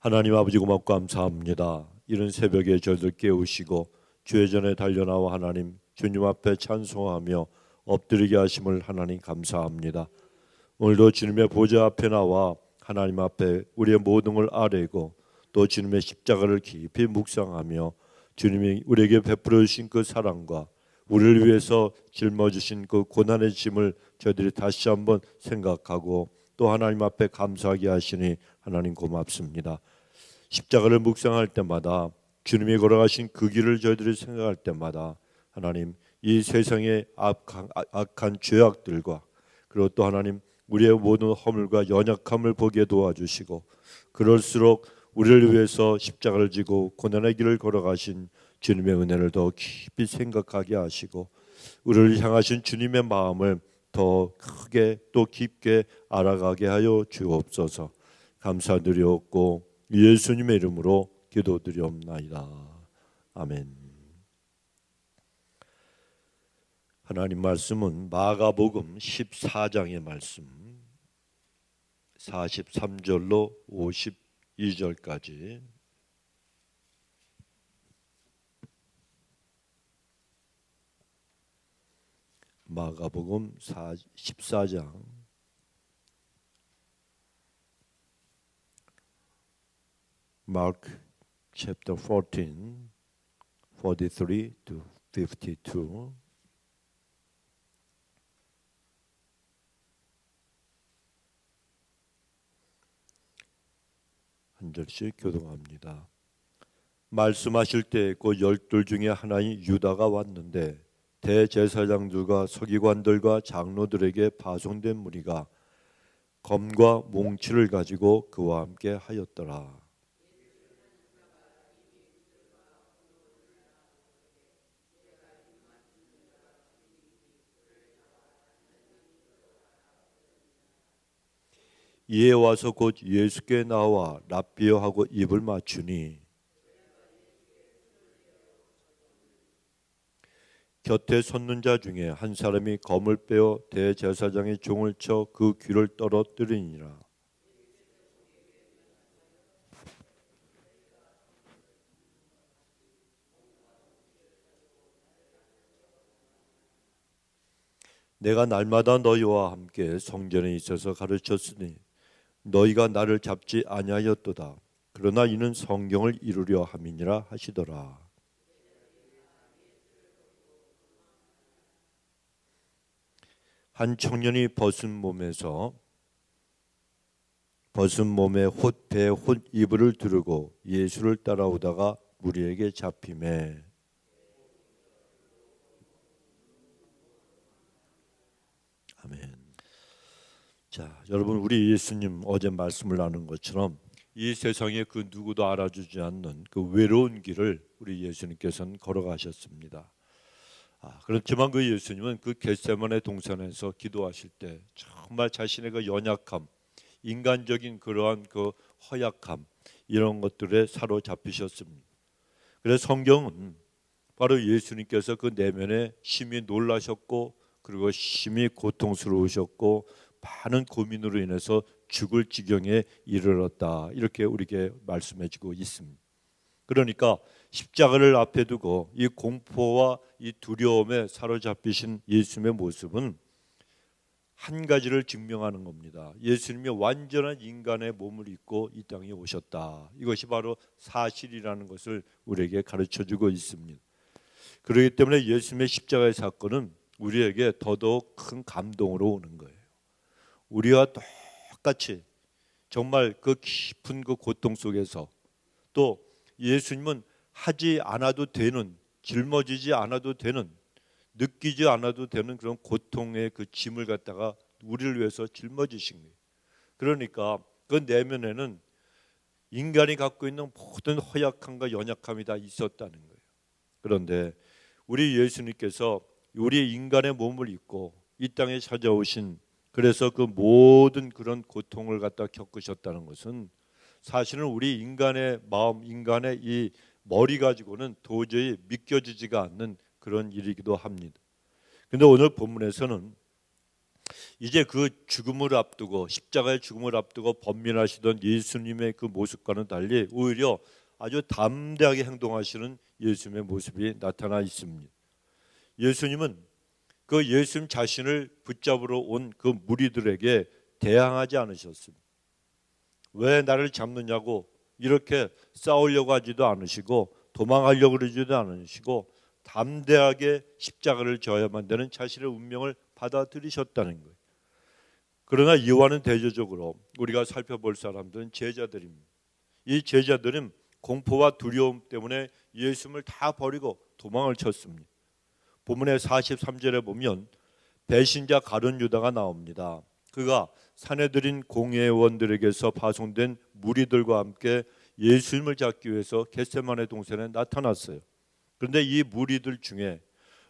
하나님 아버지 고맙고 감사합니다. 이른 새벽에 저희들 깨우시고 주의 전에 달려나와 하나님 주님 앞에 찬송하며 엎드리게 하심을 하나님 감사합니다. 오늘도 주님의 보좌 앞에 나와 하나님 앞에 우리의 모든 걸 아뢰고 또 주님의 십자가를 깊이 묵상하며 주님이 우리에게 베풀어 주신 그 사랑과 우리를 위해서 짊어지신 그 고난의 짐을 저희들이 다시 한번 생각하고 또 하나님 앞에 감사하게 하시니 하나님 고맙습니다. 십자가를 묵상할 때마다 주님이 걸어가신 그 길을 저희들이 생각할 때마다 하나님 이 세상의 악한 죄악들과 그리고 또 하나님 우리의 모든 허물과 연약함을 보게 도와주시고 그럴수록 우리를 위해서 십자가를 지고 고난의 길을 걸어가신 주님의 은혜를 더 깊이 생각하게 하시고 우리를 향하신 주님의 마음을 더 크게 또 깊게 알아가게 하여 주옵소서. 감사드리옵고 예수님의 이름으로 기도드리옵나이다. 아멘. 하나님 말씀은 마가복음 14장의 말씀 43절로 52절까지 마가복음 14장 Mark chapter 14, 43 to 52. 한 절씩 교독합니다. 말씀하실 때 그 12 중에 하나인 유다가 왔는데 대제사장들과 서기관들과 장로들에게 파송된 무리가 검과 몽치를 가지고 그와 함께 하였더라. 이에 와서 곧 예수께 나와 랍비어하고 입을 맞추니 곁에 섰는 자 중에 한 사람이 검을 빼어 대제사장의 종을 쳐 그 귀를 떨어뜨리니라. 내가 날마다 너희와 함께 성전에 있어서 가르쳤으니 너희가 나를 잡지 아니하였도다. 그러나 이는 성경을 이루려 함이니라 하시더라. 한 청년이 벗은 몸에 홑 이불을 두르고 예수를 따라오다가 무리에게 잡히매 아멘. 자, 여러분 우리 예수님 어제 말씀을 나눈 것처럼 이 세상에 그 누구도 알아주지 않는 그 외로운 길을 우리 예수님께서는 걸어가셨습니다. 그렇지만 그 예수님은 그 겟세마네 동산에서 기도하실 때 정말 자신의 그 연약함, 인간적인 그러한 그 허약함 이런 것들에 사로잡히셨습니다. 그래서 성경은 바로 예수님께서 그 내면에 심히 놀라셨고 그리고 심히 고통스러우셨고 많은 고민으로 인해서 죽을 지경에 이르렀다 이렇게 우리에게 말씀해주고 있습니다. 그러니까 십자가를 앞에 두고 이 공포와 이 두려움에 사로잡히신 예수님의 모습은 한 가지를 증명하는 겁니다. 예수님이 완전한 인간의 몸을 입고 이 땅에 오셨다. 이것이 바로 사실이라는 것을 우리에게 가르쳐주고 있습니다. 그렇기 때문에 예수님의 십자가의 사건은 우리에게 더더욱 큰 감동으로 오는 거예요. 우리와 똑같이 정말 그 깊은 그 고통 속에서 또 예수님은 하지 않아도 되는, 짊어지지 않아도 되는, 느끼지 않아도 되는 그런 고통의 그 짐을 갖다가 우리를 위해서 짊어지신 거예요. 그러니까 그 내면에는 인간이 갖고 있는 모든 허약함과 연약함이 다 있었다는 거예요. 그런데 우리 예수님께서 우리 인간의 몸을 입고 이 땅에 찾아오신 그래서 그 모든 그런 고통을 갖다 겪으셨다는 것은 사실은 우리 인간의 마음, 인간의 이 머리 가지고는 도저히 믿겨지지가 않는 그런 일이기도 합니다. 그런데 오늘 본문에서는 이제 그 죽음을 앞두고 십자가의 죽음을 앞두고 번민하시던 예수님의 그 모습과는 달리 오히려 아주 담대하게 행동하시는 예수님의 모습이 나타나 있습니다. 예수님은 그 예수님 자신을 붙잡으러 온 그 무리들에게 대항하지 않으셨습니다. 왜 나를 잡느냐고 이렇게 싸우려고 하지도 않으시고 도망하려고 그러지도 않으시고 담대하게 십자가를 져야만 되는 자신의 운명을 받아들이셨다는 거예요. 그러나 이와는 대조적으로 우리가 살펴볼 사람들은 제자들입니다. 이 제자들은 공포와 두려움 때문에 예수님을 다 버리고 도망을 쳤습니다. 본문의 43절에 보면 배신자 가룟 유다가 나옵니다. 그가 사내들인 공회원들에게서 파송된 무리들과 함께 예수님을 잡기 위해서 겟세마네 동산에 나타났어요. 그런데 이 무리들 중에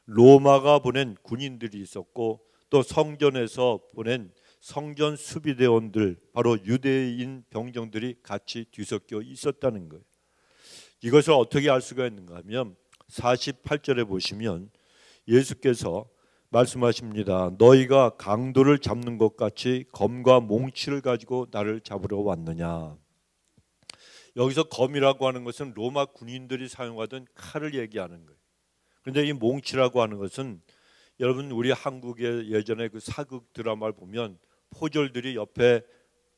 로마가 보낸 군인들이 있었고 또 성전에서 보낸 성전 수비대원들, 바로 유대인 병정들이 같이 뒤섞여 있었다는 거예요. 이것을 어떻게 알 수가 있는가 하면 48절에 보시면 예수께서 말씀하십니다. 너희가 강도를 잡는 것 같이 검과 몽치를 가지고 나를 잡으러 왔느냐. 여기서 검이라고 하는 것은 로마 군인들이 사용하던 칼을 얘기하는 거예요. 그런데 이 몽치라고 하는 것은 여러분 우리 한국의 예전에 그 사극 드라마를 보면 포졸들이 옆에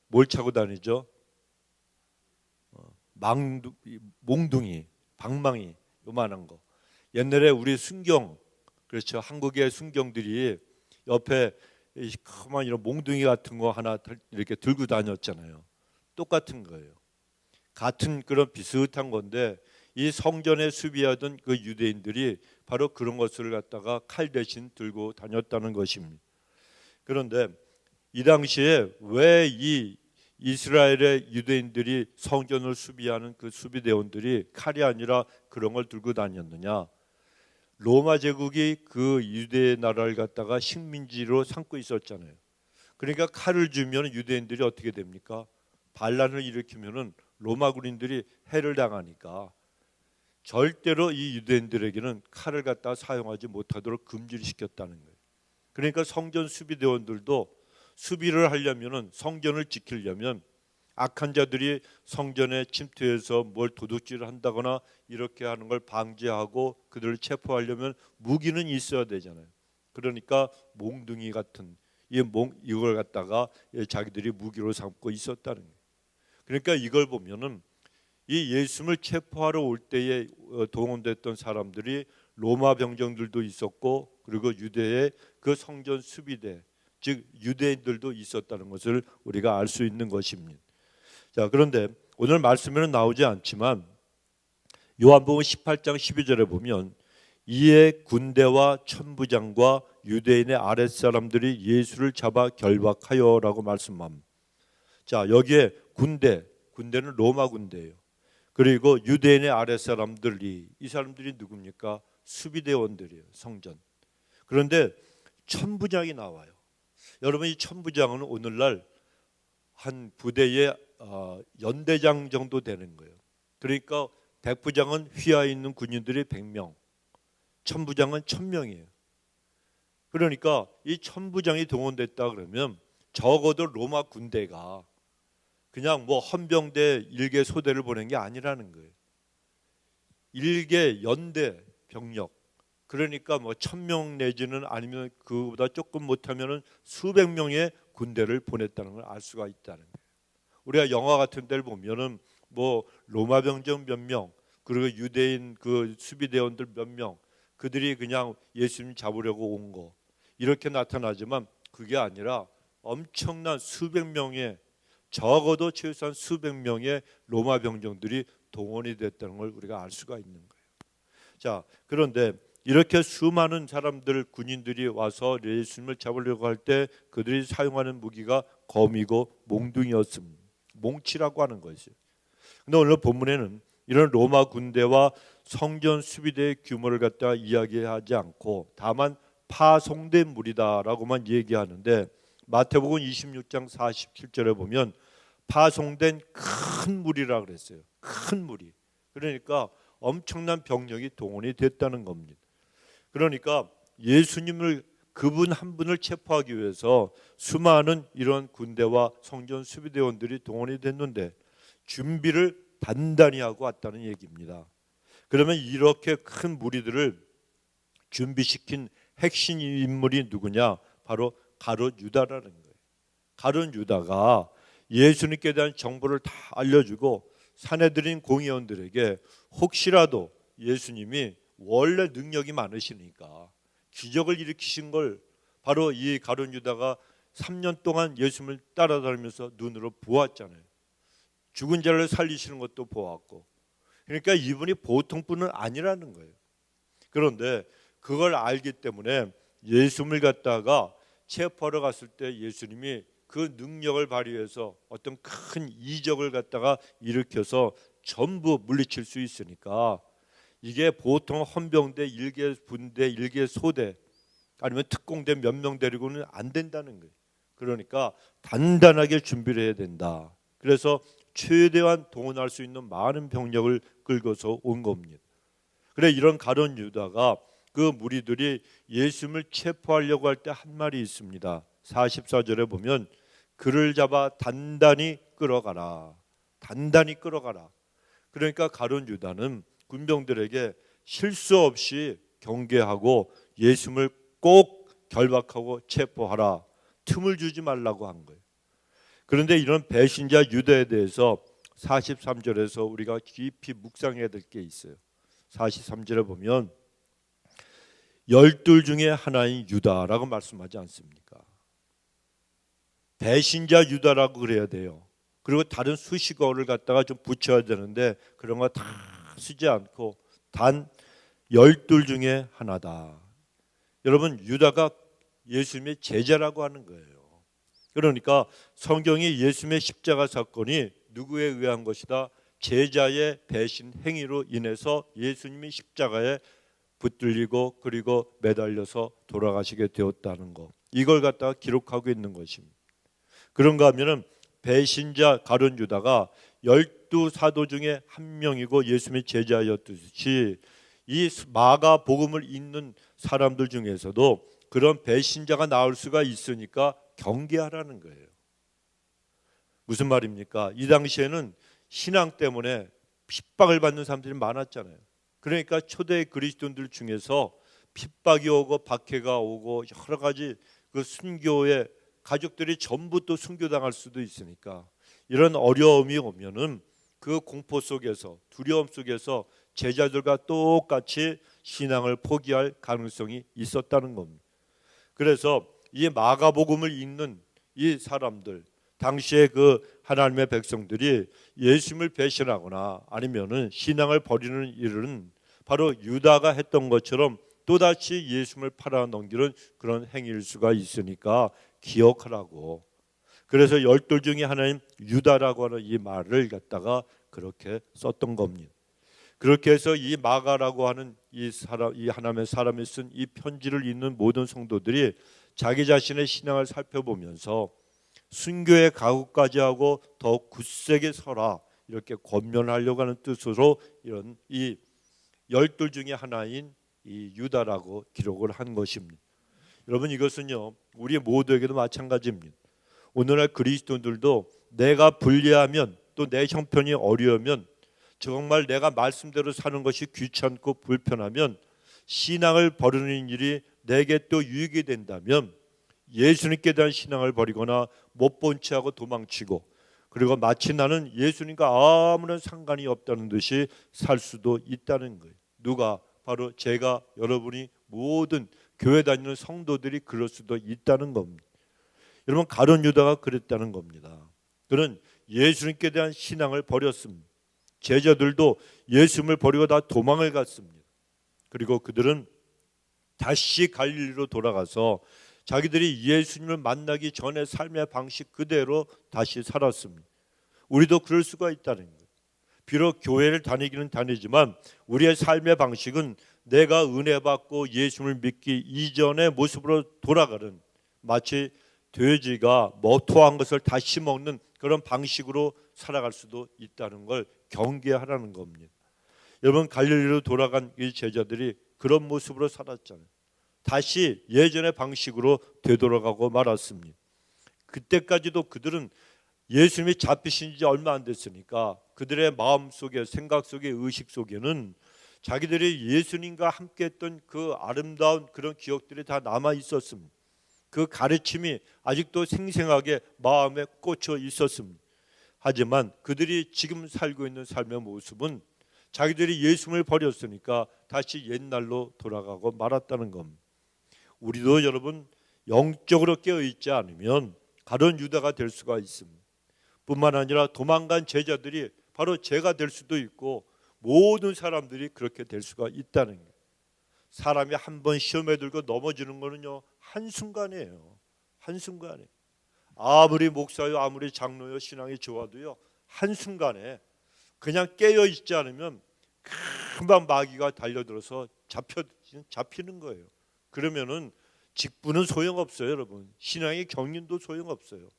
뭘 차고 다니죠? 몽둥이, 방망이 요만한 거. 옛날에 우리 순경, 그렇죠, 한국의 순경들이 옆에 그만 이런 몽둥이 같은 거 하나 이렇게 들고 다녔잖아요. 똑같은 거예요. 같은 그런 비슷한 건데 이 성전에 수비하던 그 유대인들이 바로 그런 것을 갖다가 칼 대신 들고 다녔다는 것입니다. 그런데 이 당시에 왜 이 이스라엘의 유대인들이 성전을 수비하는 그 수비대원들이 칼이 아니라 그런 걸 들고 다녔느냐? 로마 제국이 그 유대 나라를 갖다가 식민지로 삼고 있었잖아요. 그러니까 칼을 주면 유대인들이 어떻게 됩니까? 반란을 일으키면은 로마 군인들이 해를 당하니까 절대로 이 유대인들에게는 칼을 갖다 사용하지 못하도록 금지를 시켰다는 거예요. 그러니까 성전 수비대원들도 수비를 하려면은 성전을 지키려면 악한 자들이 성전에 침투해서 뭘 도둑질을 한다거나 이렇게 하는 걸 방지하고 그들을 체포하려면 무기는 있어야 되잖아요. 그러니까 몽둥이 같은 이걸 갖다가 자기들이 무기로 삼고 있었다는 거예요. 그러니까 이걸 보면은 이 예수님을 체포하러 올 때에 동원됐던 사람들이 로마 병정들도 있었고 그리고 유대의 그 성전 수비대 즉 유대인들도 있었다는 것을 우리가 알 수 있는 것입니다. 자, 그런데 오늘 말씀에는 나오지 않지만 요한복음 18장 12절에 보면 이에 군대와 천부장과 유대인의 아랫사람들이 예수를 잡아 결박하여라고 말씀합니다. 자, 여기에 군대는 로마 군대예요. 그리고 유대인의 아랫사람들이 이 사람들이 누굽니까? 수비대원들이에요. 성전. 그런데 천부장이 나와요. 여러분 이 천부장은 오늘날 한 부대의 연대장 정도 되는 거예요. 그러니까 백부장은 휘하에 있는 군인들이 100명, 천부장은 1000명이에요. 그러니까 이 천부장이 동원됐다 그러면 적어도 로마 군대가 그냥 뭐 헌병대 일개 소대를 보낸 게 아니라는 거예요. 일개 연대 병력. 그러니까 뭐 1000명 내지는 아니면 그보다 조금 못하면은 수백 명의 군대를 보냈다는 걸 알 수가 있다는 거예요. 우리가 영화 같은 데를 보면은 뭐 로마 병정 몇 명, 그리고 유대인 그 수비대원들 몇 명, 그들이 그냥 예수님 잡으려고 온 거 이렇게 나타나지만 그게 아니라 엄청난 수백 명의 적어도 최소한 수백 명의 로마 병정들이 동원이 됐다는 걸 우리가 알 수가 있는 거예요. 자, 그런데 이렇게 수많은 사람들 군인들이 와서 예수님을 잡으려고 할 때 그들이 사용하는 무기가 검이고 몽둥이였습니다. 몽치라고 하는 것이죠. 근데 오늘 본문에는 이런 로마 군대와 성전 수비대의 규모를 갖다 이야기하지 않고 다만 파송된 무리다라고만 얘기하는데 마태복음 26장 47절에 보면 파송된 큰 무리라 그랬어요. 큰 무리. 그러니까 엄청난 병력이 동원이 됐다는 겁니다. 그러니까 예수님을 그분 한 분을 체포하기 위해서 수많은 이런 군대와 성전 수비대원들이 동원이 됐는데 준비를 단단히 하고 왔다는 얘기입니다. 그러면 이렇게 큰 무리들을 준비시킨 핵심 인물이 누구냐? 바로 가룟 유다라는 거예요. 가룟 유다가 예수님께 대한 정보를 다 알려주고 사내들인 공의원들에게 혹시라도 예수님이 원래 능력이 많으시니까 기적을 일으키신 걸 바로 이 가룟 유다가 3년 동안 예수님을 따라다니면서 눈으로 보았잖아요. 죽은 자를 살리시는 것도 보았고, 그러니까 이분이 보통 분은 아니라는 거예요. 그런데 그걸 알기 때문에 예수님을 갖다가 체포하러 갔을 때 예수님이 그 능력을 발휘해서 어떤 큰 이적을 갖다가 일으켜서 전부 물리칠 수 있으니까 이게 보통 헌병대, 일개 분대, 일개 소대 아니면 특공대 몇 명 데리고는 안 된다는 거예요. 그러니까 단단하게 준비를 해야 된다. 그래서 최대한 동원할 수 있는 많은 병력을 끌고서 온 겁니다. 그래 이런 가룟 유다가 그 무리들이 예수님을 체포하려고 할 때 한 말이 있습니다. 44절에 보면 그를 잡아 단단히 끌어가라. 단단히 끌어가라. 그러니까 가룟 유다는 군병들에게 실수 없이 경계하고 예수님을 꼭 결박하고 체포하라. 틈을 주지 말라고 한 거예요. 그런데 이런 배신자 유다에 대해서 43절에서 우리가 깊이 묵상해야 될 게 있어요. 43절에 보면 12 중에 하나인 유다라고 말씀하지 않습니까? 배신자 유다라고 그래야 돼요. 그리고 다른 수식어를 갖다가 좀 붙여야 되는데 그런 거 다 쓰지 않고 단 12 중에 하나다. 여러분 유다가 예수님의 제자라고 하는 거예요. 그러니까 성경이 예수님의 십자가 사건이 누구에 의한 것이다? 제자의 배신 행위로 인해서 예수님이 십자가에 붙들리고 그리고 매달려서 돌아가시게 되었다는 것. 이걸 갖다가 기록하고 있는 것입니다. 그런가 하면은 배신자 가룟 유다가 12 사도 중에 한 명이고 예수님의 제자였듯이 이 마가 복음을 읽는 사람들 중에서도 그런 배신자가 나올 수가 있으니까 경계하라는 거예요. 무슨 말입니까? 이 당시에는 신앙 때문에 핍박을 받는 사람들이 많았잖아요. 그러니까 초대 그리스도인들 중에서 핍박이 오고 박해가 오고 여러 가지 그 순교의 가족들이 전부 또 순교당할 수도 있으니까 이런 어려움이 오면은 그 공포 속에서 두려움 속에서 제자들과 똑같이 신앙을 포기할 가능성이 있었다는 겁니다. 그래서 이 마가복음을 읽는 이 사람들 당시에 그 하나님의 백성들이 예수님을 배신하거나 아니면은 신앙을 버리는 일은 바로 유다가 했던 것처럼 또다시 예수님을 팔아넘기는 그런 행위일 수가 있으니까 기억하라고. 그래서 12 중에 하나인 유다라고 하는 이 말을 갖다가 그렇게 썼던 겁니다. 그렇게 해서 이 마가라고 하는 이 사람, 이 하나님의 사람이 쓴 이 편지를 읽는 모든 성도들이 자기 자신의 신앙을 살펴보면서 순교의 각오까지 하고 더 굳세게 서라 이렇게 권면하려고 하는 뜻으로 이런 이 12 중에 하나인 이 유다라고 기록을 한 것입니다. 여러분 이것은요 우리 모두에게도 마찬가지입니다. 오늘날 그리스도인들도 내가 불리하면 또 내 형편이 어려우면 정말 내가 말씀대로 사는 것이 귀찮고 불편하면 신앙을 버리는 일이 내게 또 유익이 된다면 예수님께 대한 신앙을 버리거나 못 본 채하고 도망치고 그리고 마치 나는 예수님과 아무런 상관이 없다는 듯이 살 수도 있다는 거예요. 누가? 바로 제가 여러분이 모든 교회 다니는 성도들이 그럴 수도 있다는 겁니다. 여러분 가룟 유다가 그랬다는 겁니다. 그는 예수님께 대한 신앙을 버렸습니다. 제자들도 예수님을 버리고 다 도망을 갔습니다. 그리고 그들은 다시 갈릴리로 돌아가서 자기들이 예수님을 만나기 전에 삶의 방식 그대로 다시 살았습니다. 우리도 그럴 수가 있다는 거예요. 비록 교회를 다니기는 다니지만 우리의 삶의 방식은 내가 은혜 받고 예수님을 믿기 이전의 모습으로 돌아가는 마치 돼지가 토한 것을 다시 먹는 그런 방식으로 살아갈 수도 있다는 걸 경계하라는 겁니다. 여러분 갈릴리로 돌아간 이 제자들이 그런 모습으로 살았잖아요. 다시 예전의 방식으로 되돌아가고 말았습니다. 그때까지도 그들은 예수님이 잡히신 지 얼마 안 됐으니까 그들의 마음속에, 생각 속에, 의식 속에는 자기들이 예수님과 함께했던 그 아름다운 그런 기억들이 다 남아 있었습니다. 그 가르침이 아직도 생생하게 마음에 꽂혀 있었습니다. 하지만 그들이 지금 살고 있는 삶의 모습은 자기들이 예수님을 버렸으니까 다시 옛날로 돌아가고 말았다는 겁니다. 우리도 여러분 영적으로 깨어있지 않으면 가룟 유다가 될 수가 있습니다. 뿐만 아니라 도망간 제자들이 바로 제가 될 수도 있고 모든 사람들이 그렇게 될 수가 있다는 거예요. 사람이 한 번 시험에 들고 넘어지는 거는요 한순간이에요. 한순간에 아무리 목사요 아무리 장로요 신앙이 좋아도요 한순간에 그냥 깨어있지 않으면 금방 마귀가 달려들어서 잡히는 거예요. 그러면은 직분은 소용없어요. 여러분 신앙의 경륜도 소용없어요.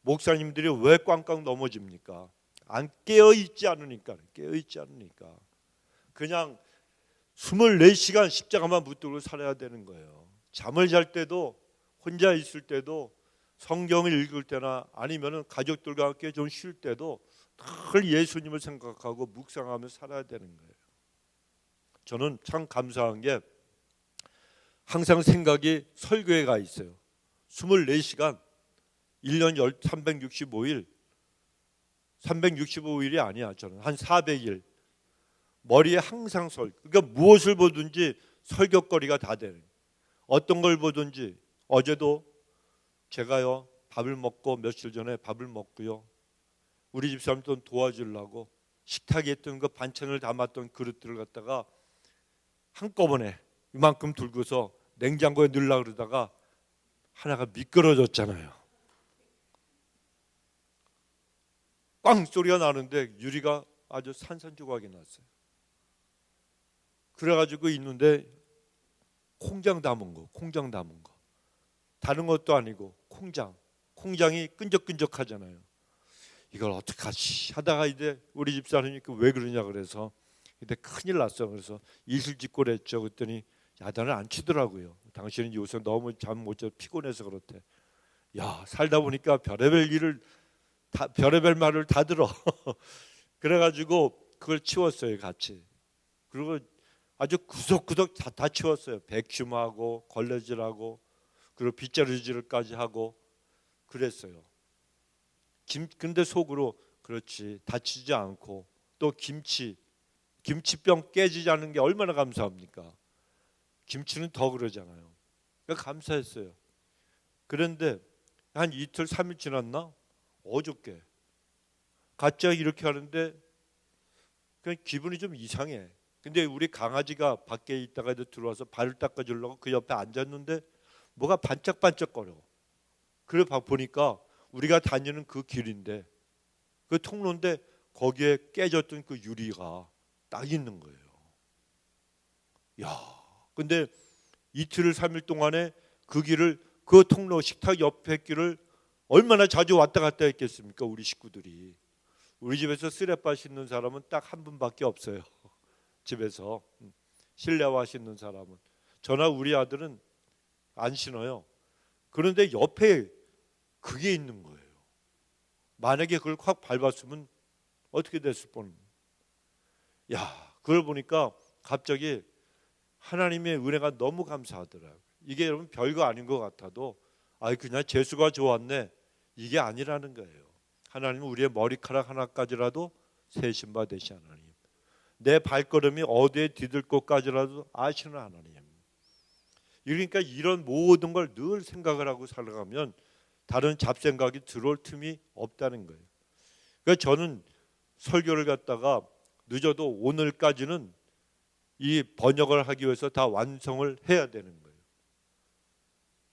목사님들이 왜 꽝꽝 넘어집니까? 안 깨어있지 않으니까. 그냥 24시간 십자가만 붙들고 살아야 되는 거예요. 잠을 잘 때도 혼자 있을 때도 성경을 읽을 때나 아니면은 가족들과 함께 좀 쉴 때도 늘 예수님을 생각하고 묵상하며 살아야 되는 거예요. 저는 참 감사한 게 항상 생각이 설교에 가 있어요. 24시간 1년 365일 365일이 아니야. 저는 한 400일 머리에 항상 그러니까 무엇을 보든지 설교거리가 다 되는. 어떤 걸 보든지 어제도 제가요 밥을 먹고 며칠 전에 밥을 먹고요 우리 집사람 좀 도와주려고 식탁에 있던 그 반찬을 담았던 그릇들을 갖다가 한꺼번에 이만큼 들고서 냉장고에 넣으려고 그러다가 하나가 미끄러졌잖아요. 꽝 소리가 나는데 유리가 아주 산산조각이 났어요. 그래가지고 있는데 콩장 담은 거 다른 것도 아니고 콩장이 끈적끈적하잖아요. 이걸 어떡하지 하다가 이제 우리 집사람이 왜 그러냐 그래서 근데 큰일 났어. 그래서 이슬직고를 했죠. 그랬더니 야단을 안 치더라고요. 당신은 요새 너무 잠 못 자 피곤해서 그렇대. 야 살다 보니까 별의별 말을 다 들어. 그래가지고 그걸 치웠어요 같이. 그리고 아주 구석구석 다 치웠어요. 백큐하고 걸레질하고 그리고 빗자루질까지 하고 그랬어요. 근데 속으로 그렇지 다치지 않고 또 김치병 깨지지 않는 게 얼마나 감사합니까? 김치는 더 그러잖아요. 그러니까 감사했어요. 그런데 한 이틀 3일 지났나? 어저께 갑자기 이렇게 하는데 그냥 기분이 좀 이상해. 근데 우리 강아지가 밖에 있다가 들어와서 발을 닦아주려고 그 옆에 앉았는데 뭐가 반짝반짝거려. 그래 보니까 우리가 다니는 그 길인데 그 통로인데 거기에 깨졌던 그 유리가 딱 있는 거예요. 야, 근데 이틀 3일 동안에 그 길을 그 통로 식탁 옆에 길을 얼마나 자주 왔다 갔다 했겠습니까? 우리 식구들이. 우리 집에서 쓰레빠 씻는 사람은 딱 한 분밖에 없어요. 집에서 실내화 신는 사람은. 저나 우리 아들은 안 신어요. 그런데 옆에 그게 있는 거예요. 만약에 그걸 확 밟았으면 어떻게 됐을 뻔. 야, 그걸 보니까 갑자기 하나님의 은혜가 너무 감사하더라고요. 이게 여러분 별거 아닌 것 같아도 그냥 재수가 좋았네. 이게 아니라는 거예요. 하나님은 우리의 머리카락 하나까지라도 세신 바 되신 하나님. 내 발걸음이 어디에 디딜 것까지라도 아시는 하나님. 그러니까 이런 모든 걸 늘 생각을 하고 살아가면 다른 잡생각이 들어올 틈이 없다는 거예요. 그러니까 저는 설교를 갖다가 늦어도 오늘까지는 이 번역을 하기 위해서 다 완성을 해야 되는 거예요.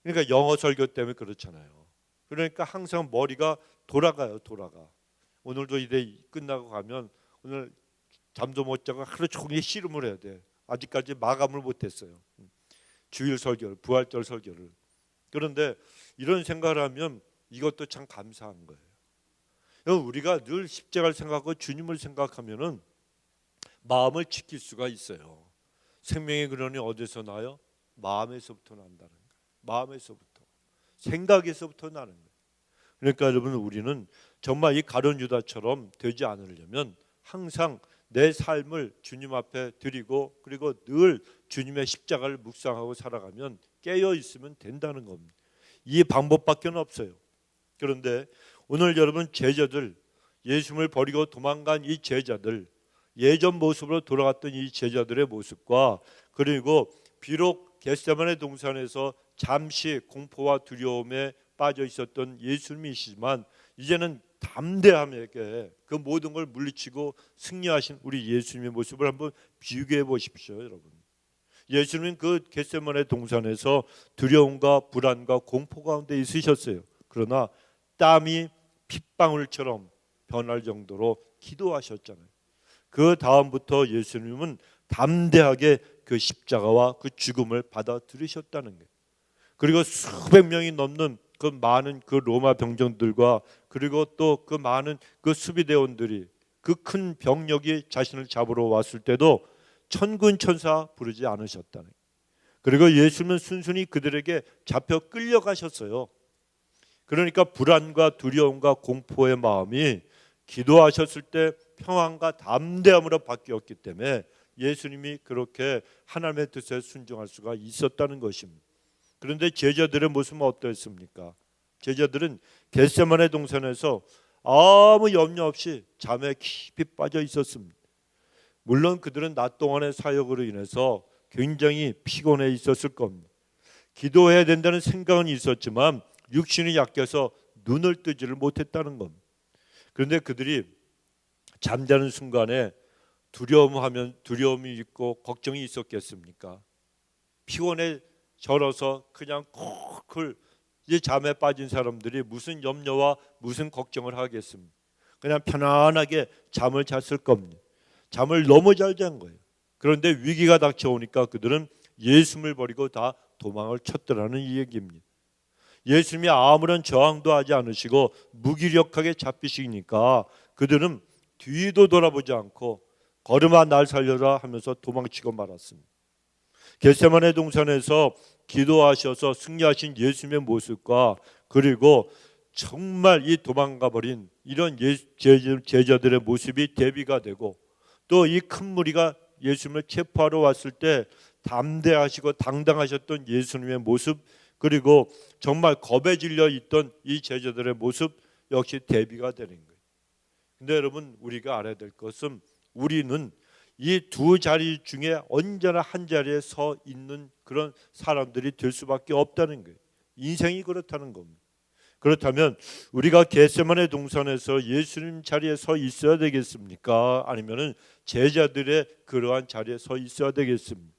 그러니까 영어 설교 때문에 그렇잖아요. 그러니까 항상 머리가 돌아가요. 오늘도 이제 끝나고 가면 오늘 잠도 못 자고 하루 종일 씨름을 해야 돼. 아직까지 마감을 못했어요. 주일 설교를, 부활절 설교를. 그런데 이런 생각을 하면 이것도 참 감사한 거예요. 우리가 늘 십자가를 생각하고 주님을 생각하면은 마음을 지킬 수가 있어요. 생명의 근원이 어디서 나요? 마음에서부터 난다는 거예요. 마음에서부터, 생각에서부터 나는 거예요. 그러니까 여러분, 우리는 정말 이 가룟 유다처럼 되지 않으려면 항상 내 삶을 주님 앞에 드리고, 그리고 늘 주님의 십자가를 묵상하고 살아가면 깨어 있으면 된다는 겁니다. 이 방법밖에 없어요. 그런데 오늘 여러분, 제자들, 예수님을 버리고 도망간 이 제자들, 예전 모습으로 돌아갔던 이 제자들의 모습과, 그리고 비록 겟세마네 동산에서 잠시 공포와 두려움에 빠져 있었던 예수님이시지만 이제는 담대함에게 그 모든 걸 물리치고 승리하신 우리 예수님의 모습을 한번 비교해 보십시오, 여러분. 예수님은 그 겟세마네 동산에서 두려움과 불안과 공포 가운데 있으셨어요. 그러나 땀이 핏방울처럼 변할 정도로 기도하셨잖아요. 그 다음부터 예수님은 담대하게 그 십자가와 그 죽음을 받아들이셨다는 거예요. 그리고 수백 명이 넘는 그 많은 그 로마 병정들과, 그리고 또 그 많은 그 수비대원들이, 그 큰 병력이 자신을 잡으러 왔을 때도 천군 천사 부르지 않으셨다는 거예요. 그리고 예수님은 순순히 그들에게 잡혀 끌려가셨어요. 그러니까 불안과 두려움과 공포의 마음이 기도하셨을 때 평안과 담대함으로 바뀌었기 때문에 예수님이 그렇게 하나님의 뜻에 순종할 수가 있었다는 것입니다. 그런데 제자들의 모습은 어떠했습니까? 제자들은 겟세마네 동산에서 아무 염려 없이 잠에 깊이 빠져 있었습니다. 물론 그들은 낮 동안의 사역으로 인해서 굉장히 피곤해 있었을 겁니다. 기도해야 된다는 생각은 있었지만 육신이 약해서 눈을 뜨지를 못했다는 겁니다. 그런데 그들이 잠자는 순간에 두려움이 있고 걱정이 있었겠습니까? 피곤해 절어서 그냥 콜콜 이제 잠에 빠진 사람들이 무슨 염려와 무슨 걱정을 하겠습니까? 그냥 편안하게 잠을 잤을 겁니다. 잠을 너무 잘 잔 거예요. 그런데 위기가 닥쳐오니까 그들은 예수님을 버리고 다 도망을 쳤더라는 이 얘기입니다. 예수님이 아무런 저항도 하지 않으시고 무기력하게 잡히시니까 그들은 뒤도 돌아보지 않고 걸음아 날 살려라 하면서 도망치고 말았습니다. 겟세마네 동산에서 기도하셔서 승리하신 예수님의 모습과, 그리고 정말 이 도망가버린 이런 제자들의 모습이 대비가 되고, 또 이 큰 무리가 예수님을 체포하러 왔을 때 담대하시고 당당하셨던 예수님의 모습, 그리고 정말 겁에 질려 있던 이 제자들의 모습 역시 대비가 되는 거예요. 근데 여러분, 우리가 알아야 될 것은 우리는 이 두 자리 중에 언제나 한 자리에 서 있는 그런 사람들이 될 수밖에 없다는 거예요. 인생이 그렇다는 겁니다. 그렇다면 우리가 겟세마네 동산에서 예수님 자리에 서 있어야 되겠습니까? 아니면은 제자들의 그러한 자리에 서 있어야 되겠습니까?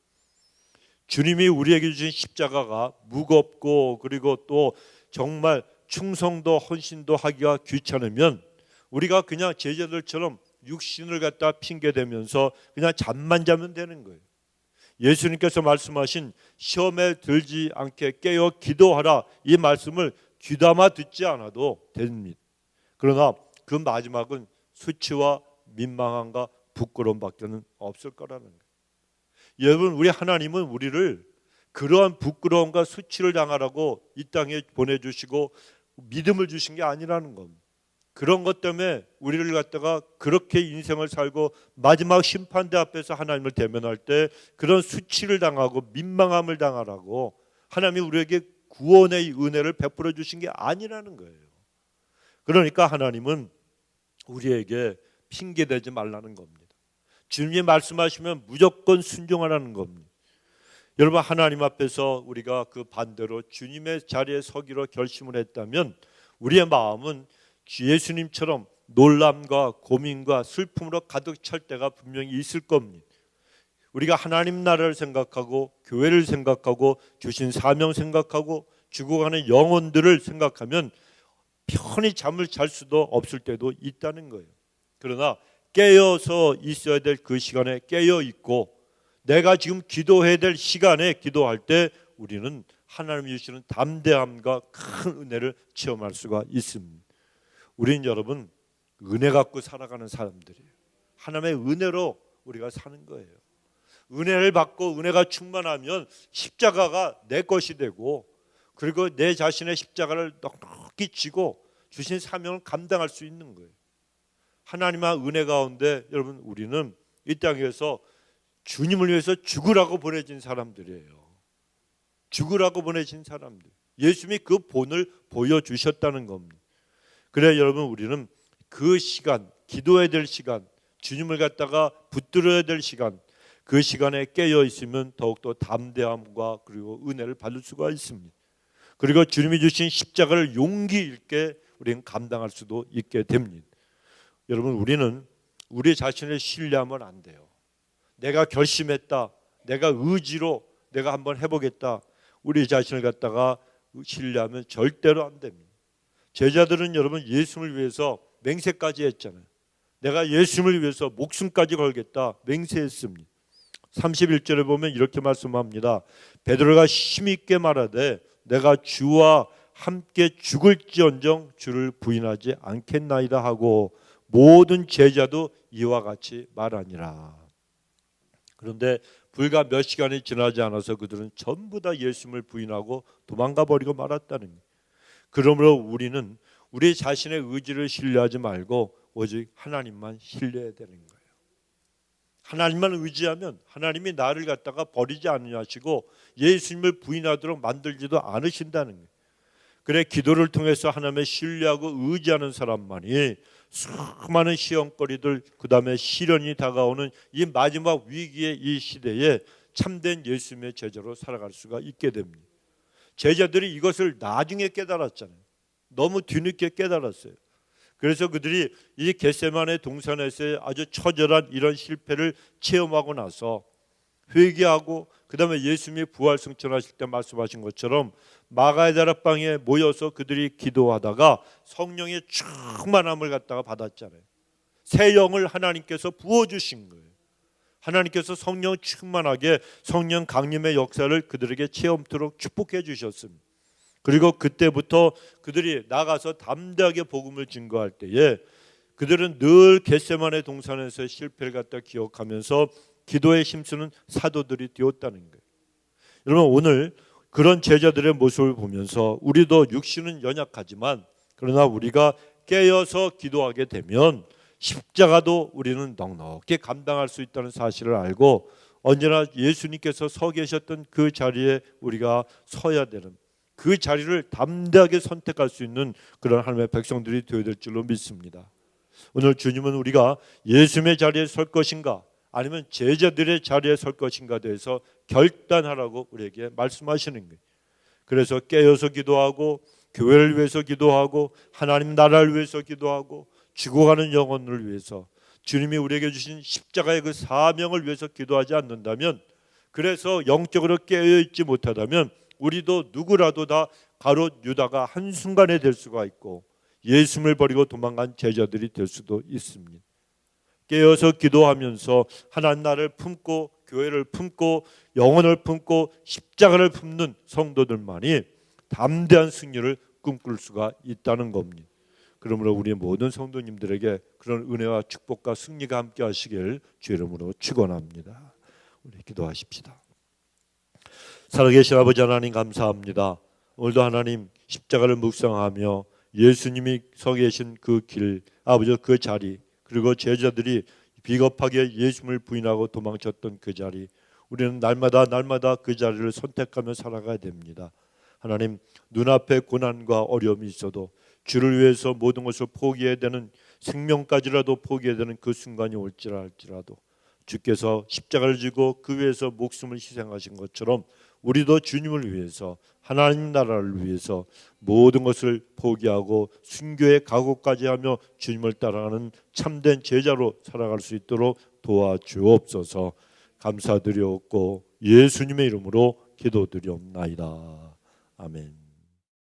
주님이 우리에게 주신 십자가가 무겁고, 그리고 또 정말 충성도 헌신도 하기가 귀찮으면 우리가 그냥 제자들처럼 육신을 갖다 핑계대면서 그냥 잠만 자면 되는 거예요. 예수님께서 말씀하신 시험에 들지 않게 깨어 기도하라, 이 말씀을 귀담아 듣지 않아도 됩니다. 그러나 그 마지막은 수치와 민망함과 부끄러움밖에는 없을 거라는 거예요. 여러분, 우리 하나님은 우리를 그러한 부끄러움과 수치를 당하라고 이 땅에 보내주시고 믿음을 주신 게 아니라는 겁니다. 그런 것 때문에 우리를 갖다가 그렇게 인생을 살고 마지막 심판대 앞에서 하나님을 대면할 때 그런 수치를 당하고 민망함을 당하라고 하나님이 우리에게 구원의 은혜를 베풀어 주신 게 아니라는 거예요. 그러니까 하나님은 우리에게 핑계대지 말라는 겁니다. 주님이 말씀하시면 무조건 순종하라는 겁니다. 여러분, 하나님 앞에서 우리가 그 반대로 주님의 자리에 서기로 결심을 했다면 우리의 마음은 예수님처럼 놀람과 고민과 슬픔으로 가득 찰 때가 분명히 있을 겁니다. 우리가 하나님 나라를 생각하고 교회를 생각하고 주신 사명 생각하고 죽어가는 영혼들을 생각하면 편히 잠을 잘 수도 없을 때도 있다는 거예요. 그러나 깨어서 있어야 될 그 시간에 깨어 있고, 내가 지금 기도해야 될 시간에 기도할 때 우리는 하나님이 주시는 담대함과 큰 은혜를 체험할 수가 있습니다. 우리는 여러분 은혜 갖고 살아가는 사람들이에요. 하나님의 은혜로 우리가 사는 거예요. 은혜를 받고 은혜가 충만하면 십자가가 내 것이 되고, 그리고 내 자신의 십자가를 넉넉히 지고 주신 사명을 감당할 수 있는 거예요. 하나님의 은혜 가운데 여러분, 우리는 이 땅에서 주님을 위해서 죽으라고 보내진 사람들이에요. 죽으라고 보내진 사람들. 예수님이 그 본을 보여주셨다는 겁니다. 그래 여러분, 우리는 그 시간, 기도해야 될 시간, 주님을 갖다가 붙들어야 될 시간, 그 시간에 깨어 있으면 더욱더 담대함과 그리고 은혜를 받을 수가 있습니다. 그리고 주님이 주신 십자가를 용기 있게 우리는 감당할 수도 있게 됩니다. 여러분, 우리는 우리 자신을 신뢰하면 안 돼요. 내가 결심했다, 내가 의지로 내가 한번 해보겠다, 우리 자신을 갖다가 신뢰하면 절대로 안 됩니다. 제자들은 여러분 예수님을 위해서 맹세까지 했잖아요. 내가 예수님을 위해서 목숨까지 걸겠다 맹세했습니다. 31절에 보면 이렇게 말씀합니다. 베드로가 힘있게 말하되 내가 주와 함께 죽을지언정 주를 부인하지 않겠나이다 하고 모든 제자도 이와 같이 말하니라. 그런데 불과 몇 시간이 지나지 않아서 그들은 전부 다 예수님을 부인하고 도망가 버리고 말았다는 거예요. 그러므로 우리는 우리 자신의 의지를 신뢰하지 말고 오직 하나님만 신뢰해야 되는 거예요. 하나님만 의지하면 하나님이 나를 갖다가 버리지 않으시고 예수님을 부인하도록 만들지도 않으신다는 거예요. 그래 기도를 통해서 하나님을 신뢰하고 의지하는 사람만이 수많은 시험거리들, 그 다음에 시련이 다가오는 이 마지막 위기의 이 시대에 참된 예수님의 제자로 살아갈 수가 있게 됩니다. 제자들이 이것을 나중에 깨달았잖아요. 너무 뒤늦게 깨달았어요. 그래서 그들이 이 겟세마네 동산에서의 아주 처절한 이런 실패를 체험하고 나서 회개하고, 그 다음에 예수님이 부활 승천하실 때 말씀하신 것처럼 마가의 다락방에 모여서 그들이 기도하다가 성령의 충만함을 갖다가 받았잖아요. 새 영을 하나님께서 부어주신 거예요. 하나님께서 성령 충만하게 성령 강림의 역사를 그들에게 체험토록 축복해 주셨습니다. 그리고 그때부터 그들이 나가서 담대하게 복음을 증거할 때에 그들은 늘 겟세마네 동산에서의 실패를 갖다 기억하면서 기도에 힘쓰는 사도들이 되었다는 거예요. 여러분, 오늘 그런 제자들의 모습을 보면서 우리도 육신은 연약하지만 그러나 우리가 깨어서 기도하게 되면 십자가도 우리는 넉넉히 감당할 수 있다는 사실을 알고 언제나 예수님께서 서 계셨던 그 자리에 우리가 서야 되는, 그 자리를 담대하게 선택할 수 있는 그런 하나님의 백성들이 되어야 될 줄로 믿습니다. 오늘 주님은 우리가 예수님의 자리에 설 것인가 아니면 제자들의 자리에 설 것인가 대해서 결단하라고 우리에게 말씀하시는 거예요. 그래서 깨어서 기도하고 교회를 위해서 기도하고 하나님 나라를 위해서 기도하고 죽어가는 영혼을 위해서 주님이 우리에게 주신 십자가의 그 사명을 위해서 기도하지 않는다면, 그래서 영적으로 깨어있지 못하다면 우리도 누구라도 다 가롯 유다가 한순간에 될 수가 있고 예수님을 버리고 도망간 제자들이 될 수도 있습니다. 깨어서 기도하면서 하나님 나라를 품고 교회를 품고 영혼을 품고 십자가를 품는 성도들만이 담대한 승리를 꿈꿀 수가 있다는 겁니다. 그러므로 우리 모든 성도님들에게 그런 은혜와 축복과 승리가 함께 하시길 주의 이름으로 축원합니다. 우리 기도하십시다. 살아계신 아버지 하나님 감사합니다. 오늘도 하나님 십자가를 묵상하며 예수님이 서 계신 그 길, 아버지 그 자리, 그리고 제자들이 비겁하게 예수님을 부인하고 도망쳤던 그 자리, 우리는 날마다 그 자리를 선택하며 살아가야 됩니다. 하나님, 눈앞에 고난과 어려움이 있어도 주를 위해서 모든 것을 포기해야 되는, 생명까지라도 포기해야 되는 그 순간이 올지라도 주께서 십자가를 지고 그 위해서 목숨을 희생하신 것처럼 우리도 주님을 위해서 하나님 나라를 위해서 모든 것을 포기하고 순교의 각오까지 하며 주님을 따라가는 참된 제자로 살아갈 수 있도록 도와주옵소서. 감사드리옵고 예수님의 이름으로 기도드리옵나이다. 아멘.